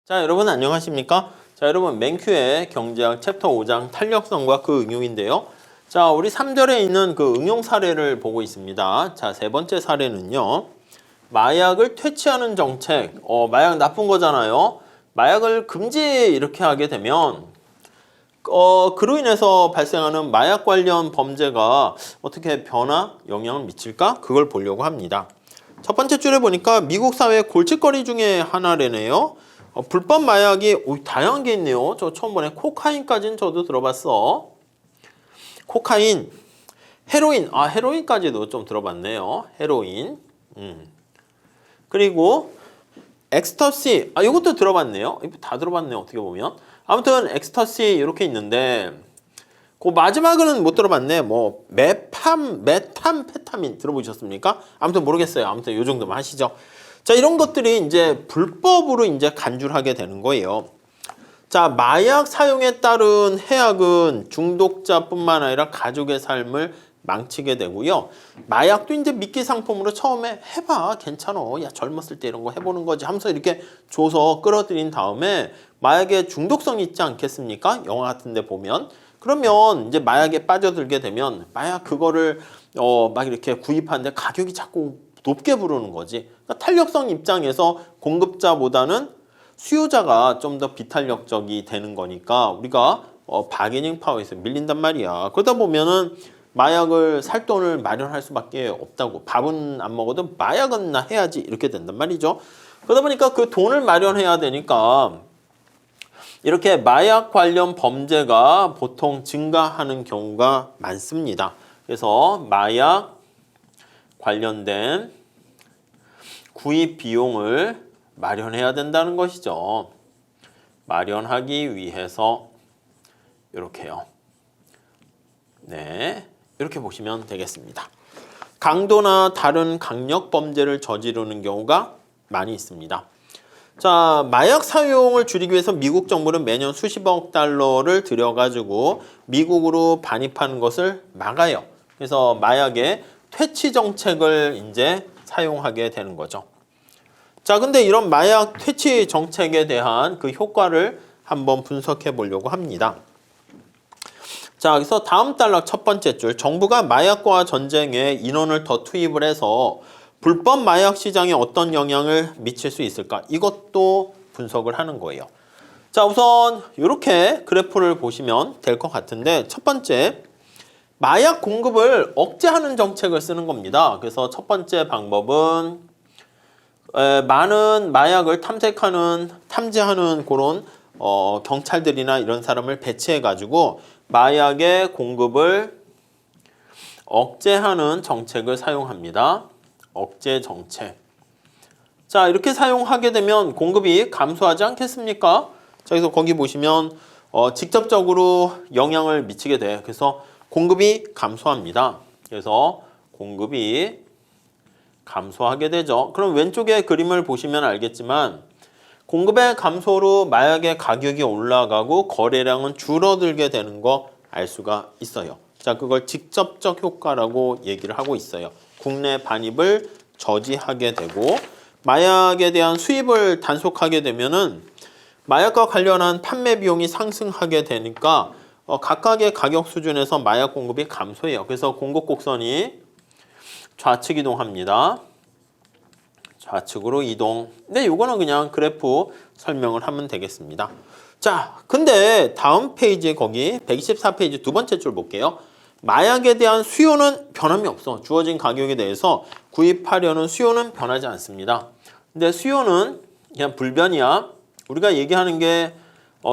자, 여러분 안녕하십니까? 자, 여러분 맨큐의 경제학 챕터 5장 탄력성과 그 응용인데요. 자, 우리 3절에 있는 그 응용 사례를 보고 있습니다. 자, 세 번째 사례는요. 마약을 퇴치하는 정책. 마약 나쁜 거잖아요. 마약을 금지 이렇게 하게 되면 그로 인해서 발생하는 마약 관련 범죄가 어떻게 변화, 영향을 미칠까? 그걸 보려고 합니다. 첫 번째 줄에 보니까 미국 사회 골칫거리 중에 하나래네요. 불법 마약이 다양한 게 있네요. 저 처음 보네. 코카인까지는 저도 들어봤어. 코카인, 헤로인. 헤로인까지도 좀 들어봤네요. 헤로인. 그리고 엑스터시. 이것도 들어봤네요. 이거 다 들어봤네요. 어떻게 보면. 아무튼 엑스터시 이렇게 있는데 그 마지막은 못 들어봤네. 뭐 메탐페타민 들어보셨습니까? 아무튼 모르겠어요. 아무튼 요 정도만 하시죠. 자, 이런 것들이 이제 불법으로 이제 간주하게 되는 거예요. 자, 마약 사용에 따른 해악은 중독자뿐만 아니라 가족의 삶을 망치게 되고요. 마약도 이제 미끼 상품으로 처음에 해봐, 괜찮아, 야 젊었을 때 이런 거 해보는 거지 하면서 이렇게 줘서 끌어들인 다음에 마약에 중독성이 있지 않겠습니까? 영화 같은데 보면. 그러면 이제 마약에 빠져들게 되면 마약 그거를 막 이렇게 구입하는데 가격이 자꾸 높게 부르는 거지. 그러니까 탄력성 입장에서 공급자보다는 수요자가 좀 더 비탄력적이 되는 거니까 우리가 바게닝 파워에서 밀린단 말이야. 그러다 보면은 마약을 살 돈을 마련할 수밖에 없다고. 밥은 안 먹어도 마약은 나 해야지 이렇게 된단 말이죠. 그러다 보니까 그 돈을 마련해야 되니까 이렇게 마약 관련 범죄가 보통 증가하는 경우가 많습니다. 그래서 마약 관련된 구입 비용을 마련해야 된다는 것이죠. 마련하기 위해서 이렇게요. 네, 이렇게 보시면 되겠습니다. 강도나 다른 강력 범죄를 저지르는 경우가 많이 있습니다. 자, 마약 사용을 줄이기 위해서 미국 정부는 매년 수십억 달러를 들여가지고 미국으로 반입하는 것을 막아요. 그래서 마약의 퇴치 정책을 이제 사용하게 되는 거죠. 자, 근데 이런 마약 퇴치 정책에 대한 그 효과를 한번 분석해 보려고 합니다. 자, 그래서 다음 단락 첫 번째 줄, 정부가 마약과 전쟁에 인원을 더 투입을 해서 불법 마약 시장에 어떤 영향을 미칠 수 있을까? 이것도 분석을 하는 거예요. 자, 우선 이렇게 그래프를 보시면 될 것 같은데 첫 번째, 마약 공급을 억제하는 정책을 쓰는 겁니다. 그래서 첫 번째 방법은 많은 마약을 탐지하는 그런 경찰들이나 이런 사람을 배치해가지고 마약의 공급을 억제하는 정책을 사용합니다. 억제 정책. 자, 이렇게 사용하게 되면 공급이 감소하지 않겠습니까? 자, 그래서 거기 보시면 직접적으로 영향을 미치게 돼. 그래서 공급이 감소합니다. 그래서 공급이 감소하게 되죠. 그럼 왼쪽에 그림을 보시면 알겠지만 공급의 감소로 마약의 가격이 올라가고 거래량은 줄어들게 되는 거 알 수가 있어요. 자, 그걸 직접적 효과라고 얘기를 하고 있어요. 국내 반입을 저지하게 되고 마약에 대한 수입을 단속하게 되면은 마약과 관련한 판매 비용이 상승하게 되니까 각각의 가격 수준에서 마약 공급이 감소해요. 그래서 공급 곡선이 좌측 이동합니다. 좌측으로 이동. 근데 이거는 그냥 그래프 설명을 하면 되겠습니다. 자, 근데 다음 페이지에 거기 124페이지 두 번째 줄 볼게요. 마약에 대한 수요는 변함이 없어. 주어진 가격에 대해서 구입하려는 수요는 변하지 않습니다. 근데 수요는 그냥 불변이야. 우리가 얘기하는 게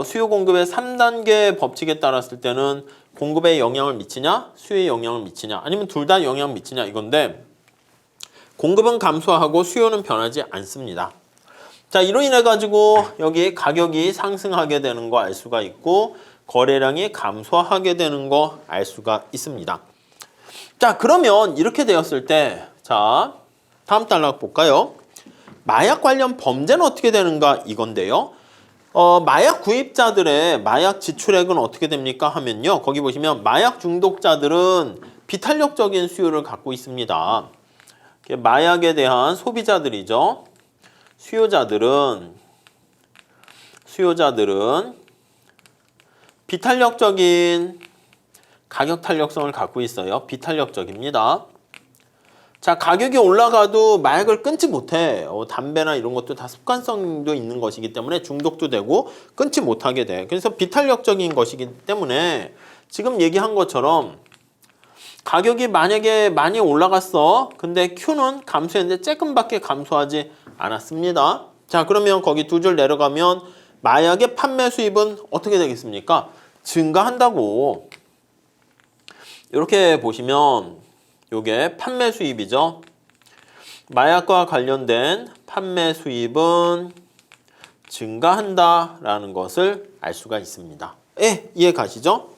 수요 공급의 3단계 법칙에 따랐을 때는 공급에 영향을 미치냐, 수요에 영향을 미치냐, 아니면 둘 다 영향을 미치냐 이건데 공급은 감소하고 수요는 변하지 않습니다. 자, 이로 인해 가지고 여기 가격이 상승하게 되는 거 알 수가 있고 거래량이 감소하게 되는 거 알 수가 있습니다. 자, 그러면 이렇게 되었을 때 자, 다음 단락 볼까요? 마약 관련 범죄는 어떻게 되는가 이건데요. 마약 구입자들의 마약 지출액은 어떻게 됩니까 하면요. 거기 보시면 마약 중독자들은 비탄력적인 수요를 갖고 있습니다. 마약에 대한 소비자들이죠. 수요자들은 수요자들은 비탄력적인 가격 탄력성을 갖고 있어요. 비탄력적입니다. 자, 가격이 올라가도 마약을 끊지 못해. 담배나 이런 것도 다 습관성도 있는 것이기 때문에 중독도 되고 끊지 못하게 돼. 그래서 비탄력적인 것이기 때문에 지금 얘기한 것처럼 가격이 만약에 많이 올라갔어. 근데 Q는 감소했는데 조금밖에 감소하지 않았습니다. 자, 그러면 거기 두 줄 내려가면 마약의 판매 수입은 어떻게 되겠습니까? 증가한다고. 이렇게 보시면 요게 판매 수입이죠. 마약과 관련된 판매 수입은 증가한다라는 것을 알 수가 있습니다. 이해 가시죠?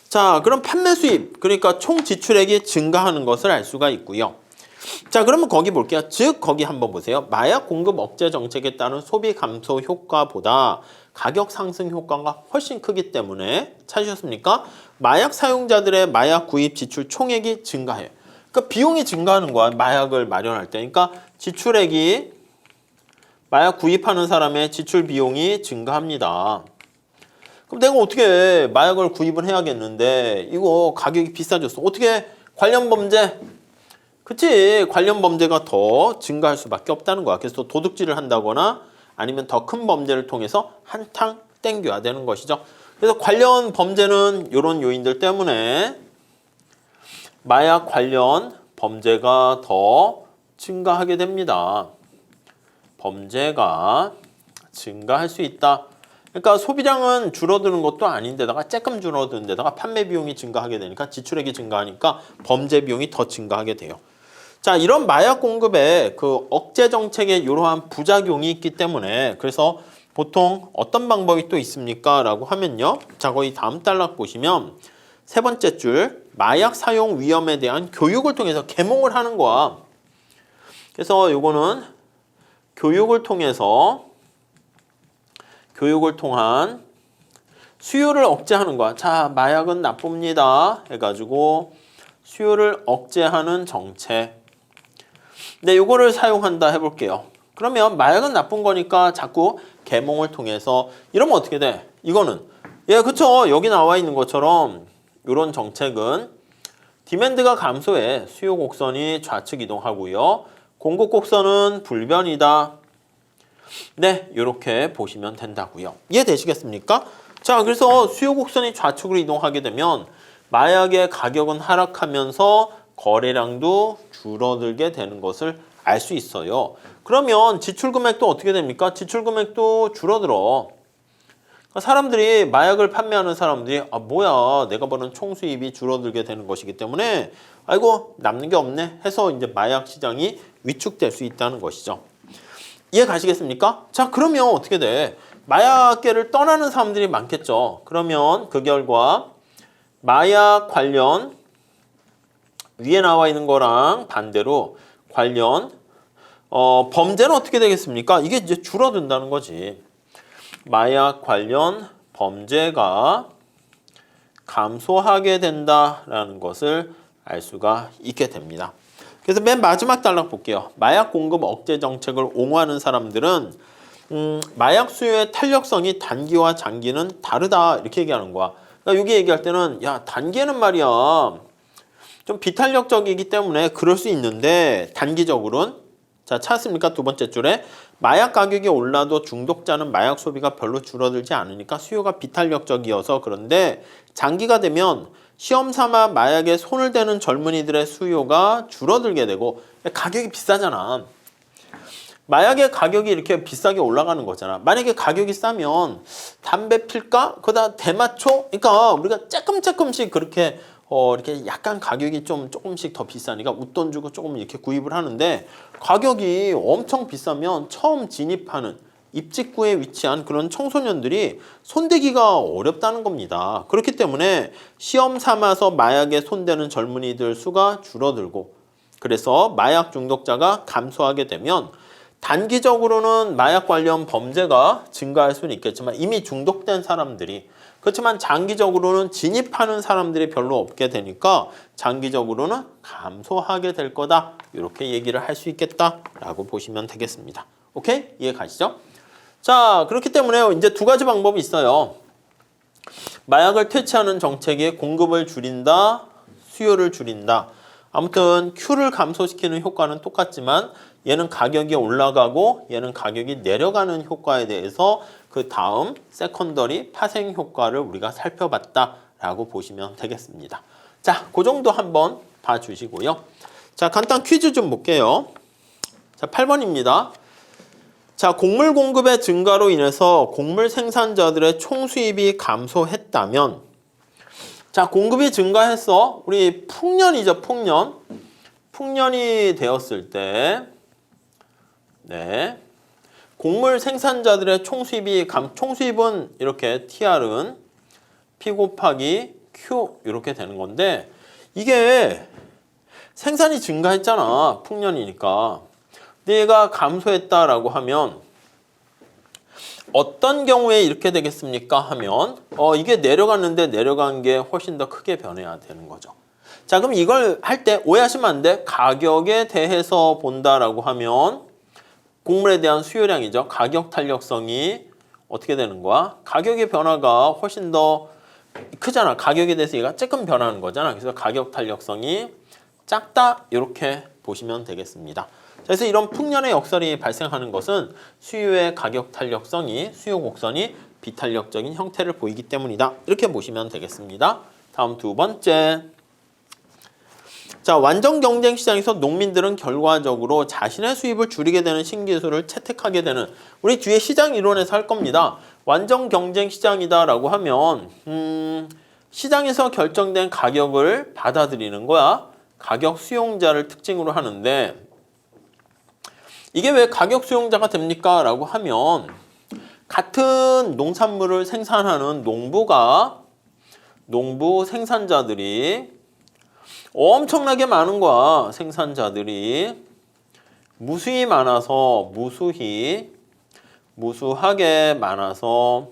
자, 그럼 판매 수입, 그러니까 총 지출액이 증가하는 것을 알 수가 있고요. 자, 그러면 거기 볼게요. 즉, 거기 한번 보세요. 마약 공급 억제 정책에 따른 소비 감소 효과보다 가격 상승 효과가 훨씬 크기 때문에 찾으셨습니까? 마약 사용자들의 마약 구입 지출 총액이 증가해요. 그러니까 비용이 증가하는 거야. 마약을 마련할 때. 그러니까 지출액이 마약 구입하는 사람의 지출 비용이 증가합니다. 그럼 내가 어떻게 마약을 구입을 해야겠는데 이거 가격이 비싸졌어. 어떻게 관련 범죄? 그치, 관련 범죄가 더 증가할 수밖에 없다는 거야. 그래서 도둑질을 한다거나 아니면 더 큰 범죄를 통해서 한탕 땡겨야 되는 것이죠. 그래서 관련 범죄는 이런 요인들 때문에 마약 관련 범죄가 더 증가하게 됩니다. 범죄가 증가할 수 있다. 그러니까 소비량은 줄어드는 것도 아닌데다가 조금 줄어드는 데다가 판매 비용이 증가하게 되니까 지출액이 증가하니까 범죄 비용이 더 증가하게 돼요. 자, 이런 마약 공급에 그 억제 정책에 이러한 부작용이 있기 때문에 그래서 보통 어떤 방법이 또 있습니까? 라고 하면요. 자, 거기 다음 단락 보시면 세 번째 줄 마약 사용 위험에 대한 교육을 통해서 계몽을 하는 거야. 그래서 요거는 교육을 통한 수요를 억제하는 거야. 자, 마약은 나쁩니다. 해가지고 수요를 억제하는 정책. 네, 요거를 사용한다 해볼게요. 그러면 마약은 나쁜 거니까 자꾸 계몽을 통해서 이러면 어떻게 돼? 이거는 그쵸. 여기 나와 있는 것처럼 이런 정책은 디맨드가 감소해 수요 곡선이 좌측 이동하고요. 공급 곡선은 불변이다. 네, 이렇게 보시면 된다고요. 이해되시겠습니까? 자, 그래서 수요 곡선이 좌측으로 이동하게 되면 마약의 가격은 하락하면서 거래량도 줄어들게 되는 것을 알 수 있어요. 그러면 지출 금액도 어떻게 됩니까? 지출 금액도 줄어들어. 그러니까 사람들이 마약을 판매하는 사람들이 뭐야 내가 버는 총 수입이 줄어들게 되는 것이기 때문에 아이고 남는 게 없네 해서 이제 마약 시장이 위축될 수 있다는 것이죠. 이해 가시겠습니까? 자, 그러면 어떻게 돼? 마약계를 떠나는 사람들이 많겠죠. 그러면 그 결과 마약 관련 위에 나와 있는 거랑 반대로 관련 범죄는 어떻게 되겠습니까? 이게 이제 줄어든다는 거지. 마약 관련 범죄가 감소하게 된다라는 것을 알 수가 있게 됩니다. 그래서 맨 마지막 단락 볼게요. 마약 공급 억제 정책을 옹호하는 사람들은 마약 수요의 탄력성이 단기와 장기는 다르다 이렇게 얘기하는 거야. 그러니까 여기 얘기할 때는 야 단기에는 말이야 좀 비탄력적이기 때문에 그럴 수 있는데 단기적으로는 자 찾았습니까? 두 번째 줄에 마약 가격이 올라도 중독자는 마약 소비가 별로 줄어들지 않으니까 수요가 비탄력적이어서 그런데 장기가 되면 시험 삼아 마약에 손을 대는 젊은이들의 수요가 줄어들게 되고 가격이 비싸잖아. 마약의 가격이 이렇게 비싸게 올라가는 거잖아. 만약에 가격이 싸면 담배 필까? 그러다 대마초? 그러니까 우리가 조금씩 그렇게 이렇게 약간 가격이 좀 조금씩 더 비싸니까 웃돈 주고 조금 이렇게 구입을 하는데 가격이 엄청 비싸면 처음 진입하는 입직구에 위치한 그런 청소년들이 손대기가 어렵다는 겁니다. 그렇기 때문에 시험 삼아서 마약에 손대는 젊은이들 수가 줄어들고 그래서 마약 중독자가 감소하게 되면 단기적으로는 마약 관련 범죄가 증가할 수는 있겠지만 이미 중독된 사람들이 그렇지만 장기적으로는 진입하는 사람들이 별로 없게 되니까 장기적으로는 감소하게 될 거다. 이렇게 얘기를 할 수 있겠다라고 보시면 되겠습니다. 오케이? 이해 가시죠? 자, 그렇기 때문에 이제 두 가지 방법이 있어요. 마약을 퇴치하는 정책이 공급을 줄인다, 수요를 줄인다. 아무튼 Q를 감소시키는 효과는 똑같지만 얘는 가격이 올라가고 얘는 가격이 내려가는 효과에 대해서 그 다음 세컨더리 파생 효과를 우리가 살펴봤다라고 보시면 되겠습니다. 자, 그 정도 한번 봐주시고요. 자, 간단 퀴즈 좀 볼게요. 자, 8번입니다. 자, 곡물 공급의 증가로 인해서 곡물 생산자들의 총수입이 감소했다면, 자, 공급이 증가해서 우리 풍년이죠, 풍년. 풍년이 되었을 때, 네, 곡물 생산자들의 총수입이 총수입은 이렇게 TR은 P 곱하기 Q 이렇게 되는 건데, 이게 생산이 증가했잖아, 풍년이니까. 근데 얘가 감소했다라고 하면 어떤 경우에 이렇게 되겠습니까? 하면 이게 내려갔는데 내려간 게 훨씬 더 크게 변해야 되는 거죠. 자, 그럼 이걸 할 때 오해하시면 안 돼. 가격에 대해서 본다라고 하면 곡물에 대한 수요량이죠. 가격 탄력성이 어떻게 되는 거야? 가격의 변화가 훨씬 더 크잖아. 가격에 대해서 얘가 조금 변하는 거잖아. 그래서 가격 탄력성이 작다 이렇게 보시면 되겠습니다. 그래서 이런 풍년의 역설이 발생하는 것은 수요의 가격 탄력성이 수요 곡선이 비탄력적인 형태를 보이기 때문이다. 이렇게 보시면 되겠습니다. 다음 두 번째. 자, 완전 경쟁 시장에서 농민들은 결과적으로 자신의 수입을 줄이게 되는 신기술을 채택하게 되는, 우리 뒤에 시장 이론에서 할 겁니다. 완전 경쟁 시장이다라고 하면 시장에서 결정된 가격을 받아들이는 거야. 가격 수용자를 특징으로 하는데, 이게 왜 가격 수용자가 됩니까? 라고 하면 같은 농산물을 생산하는 농부 생산자들이 엄청나게 많은 거야. 생산자들이 무수히 많아서 무수하게 많아서,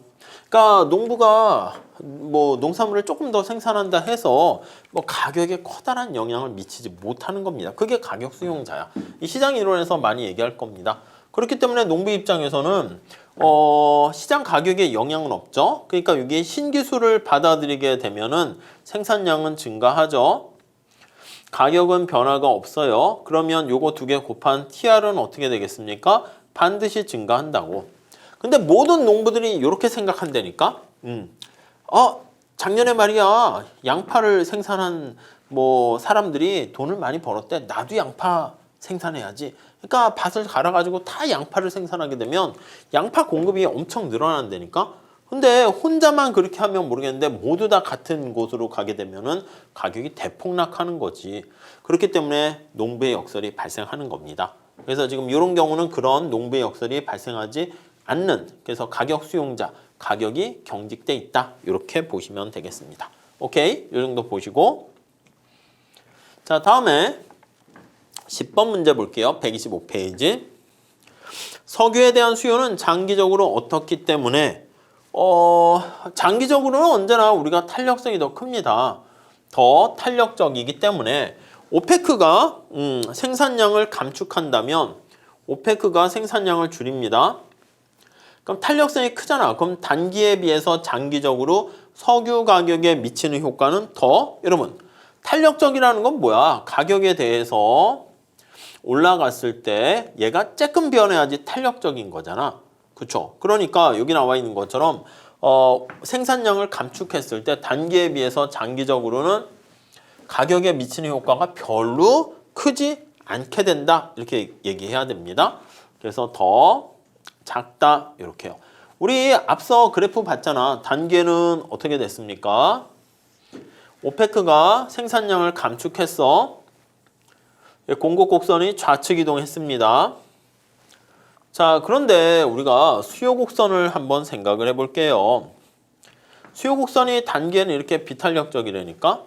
그러니까 농부가 뭐 농산물을 조금 더 생산한다 해서 뭐 가격에 커다란 영향을 미치지 못하는 겁니다. 그게 가격 수용자야. 이 시장 이론에서 많이 얘기할 겁니다. 그렇기 때문에 농부 입장에서는 시장 가격에 영향은 없죠. 그러니까 여기 신기술을 받아들이게 되면은 생산량은 증가하죠. 가격은 변화가 없어요. 그러면 요거 두 개 곱한 TR은 어떻게 되겠습니까? 반드시 증가한다고. 근데 모든 농부들이 이렇게 생각한다니까? 작년에 말이야, 양파를 생산한 사람들이 돈을 많이 벌었대. 나도 양파 생산해야지. 그러니까 밭을 갈아가지고 다 양파를 생산하게 되면 양파 공급이 엄청 늘어난다니까? 근데 혼자만 그렇게 하면 모르겠는데 모두 다 같은 곳으로 가게 되면은 가격이 대폭락하는 거지. 그렇기 때문에 농부의 역설이 발생하는 겁니다. 그래서 지금 이런 경우는 그런 농부의 역설이 발생하지 않는, 그래서 가격 수용자, 가격이 경직돼 있다. 이렇게 보시면 되겠습니다. 오케이? 이 정도 보시고. 자, 다음에 10번 문제 볼게요. 125페이지. 석유에 대한 수요는 장기적으로 어떻기 때문에 장기적으로는 언제나 우리가 탄력성이 더 큽니다. 더 탄력적이기 때문에 오페크가 생산량을 감축한다면 오페크가 생산량을 줄입니다. 그럼 탄력성이 크잖아. 그럼 단기에 비해서 장기적으로 석유 가격에 미치는 효과는 더, 여러분, 탄력적이라는 건 뭐야? 가격에 대해서 올라갔을 때 얘가 조금 변해야지 탄력적인 거잖아. 그쵸? 그러니까 여기 나와 있는 것처럼 생산량을 감축했을 때 단기에 비해서 장기적으로는 가격에 미치는 효과가 별로 크지 않게 된다. 이렇게 얘기해야 됩니다. 그래서 더 작다. 이렇게요. 우리 앞서 그래프 봤잖아. 단기에는 어떻게 됐습니까? 오페크가 생산량을 감축했어. 공급 곡선이 좌측 이동했습니다. 자, 그런데 우리가 수요 곡선을 한번 생각을 해볼게요. 수요 곡선이 단기에는 이렇게 비탄력적이라니까?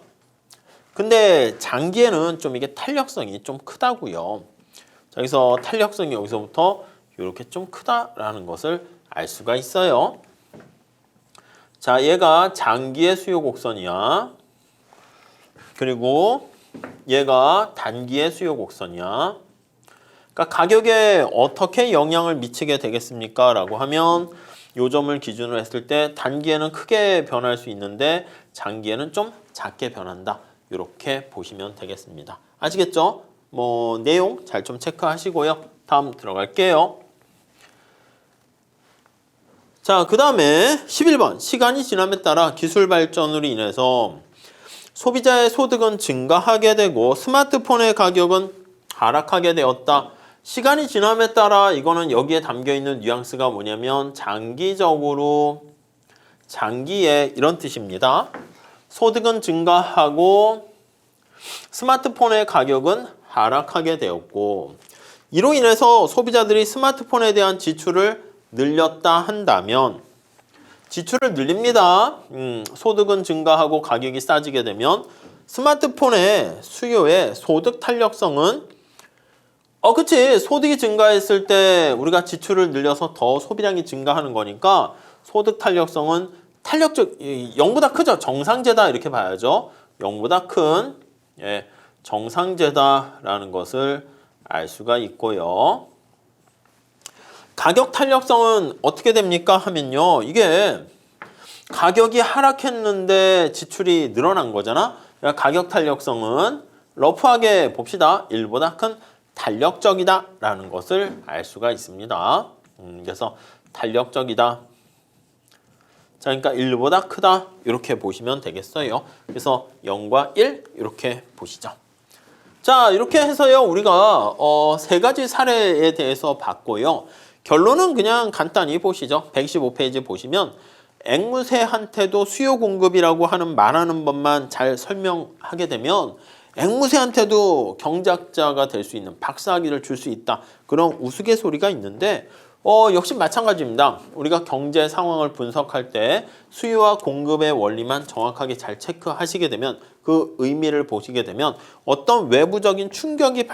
근데 장기에는 좀 이게 탄력성이 좀 크다고요. 자, 그래서 탄력성이 여기서부터 이렇게 좀 크다라는 것을 알 수가 있어요. 자, 얘가 장기의 수요 곡선이야. 그리고 얘가 단기의 수요 곡선이야. 그러니까 가격에 어떻게 영향을 미치게 되겠습니까? 라고 하면 요 점을 기준으로 했을 때 단기에는 크게 변할 수 있는데 장기에는 좀 작게 변한다. 이렇게 보시면 되겠습니다. 아시겠죠? 뭐 내용 잘 좀 체크하시고요. 다음 들어갈게요. 자, 그 다음에 11번. 시간이 지남에 따라 기술 발전으로 인해서 소비자의 소득은 증가하게 되고 스마트폰의 가격은 하락하게 되었다. 시간이 지남에 따라 이거는 여기에 담겨있는 뉘앙스가 뭐냐면 장기에 이런 뜻입니다. 소득은 증가하고 스마트폰의 가격은 하락하게 되었고 이로 인해서 소비자들이 스마트폰에 대한 지출을 늘렸다 한다면 지출을 늘립니다. 소득은 증가하고 가격이 싸지게 되면 스마트폰의 수요의 소득 탄력성은 그치. 소득이 증가했을 때 우리가 지출을 늘려서 더 소비량이 증가하는 거니까 소득 탄력성은 0보다 크죠. 정상제다 이렇게 봐야죠. 0보다 큰 정상제다라는 것을 알 수가 있고요. 가격 탄력성은 어떻게 됩니까? 하면요. 이게 가격이 하락했는데 지출이 늘어난 거잖아. 그러니까 가격 탄력성은 러프하게 봅시다. 1보다 큰 탄력적이다 라는 것을 알 수가 있습니다. 그래서 탄력적이다. 자, 그러니까 1보다 크다 이렇게 보시면 되겠어요. 그래서 0과 1 이렇게 보시죠. 자, 이렇게 해서요 우리가 세 가지 사례에 대해서 봤고요. 결론은 그냥 간단히 보시죠. 115페이지 보시면 앵무새한테도 수요 공급이라고 하는 말하는 법만 잘 설명하게 되면 앵무새한테도 경작자가 될 수 있는 박사학위를 줄 수 있다. 그런 우스갯소리가 있는데 역시 마찬가지입니다. 우리가 경제 상황을 분석할 때 수요와 공급의 원리만 정확하게 잘 체크하시게 되면 그 의미를 보시게 되면 어떤 외부적인 충격이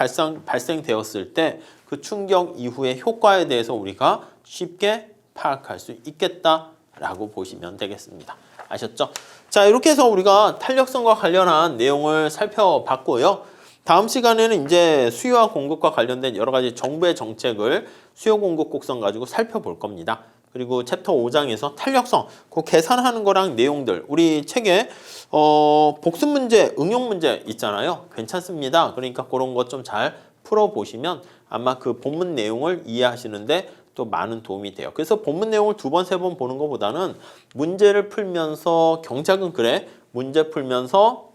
발생되었을 때 그 충격 이후의 효과에 대해서 우리가 쉽게 파악할 수 있겠다라고 보시면 되겠습니다. 아셨죠? 자, 이렇게 해서 우리가 탄력성과 관련한 내용을 살펴봤고요. 다음 시간에는 이제 수요와 공급과 관련된 여러 가지 정부의 정책을 수요 공급 곡선 가지고 살펴볼 겁니다. 그리고 챕터 5장에서 탄력성, 그 계산하는 거랑 내용들, 우리 책에 복습 문제, 응용 문제 있잖아요. 괜찮습니다. 그러니까 그런 것 좀 잘 풀어보시면 아마 그 본문 내용을 이해하시는데 또 많은 도움이 돼요. 그래서 본문 내용을 2번, 3번 보는 것보다는 문제를 풀면서 경작은 그래, 문제 풀면서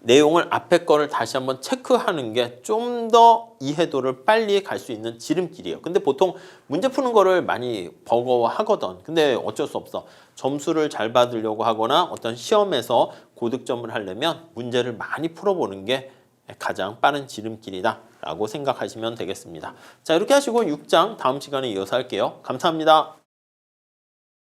내용을 앞에 거를 다시 한번 체크하는 게 좀 더 이해도를 빨리 갈 수 있는 지름길이에요. 근데 보통 문제 푸는 거를 많이 버거워하거든. 근데 어쩔 수 없어. 점수를 잘 받으려고 하거나 어떤 시험에서 고득점을 하려면 문제를 많이 풀어보는 게 가장 빠른 지름길이다 라고 생각하시면 되겠습니다. 자, 이렇게 하시고 6장 다음 시간에 이어서 할게요. 감사합니다.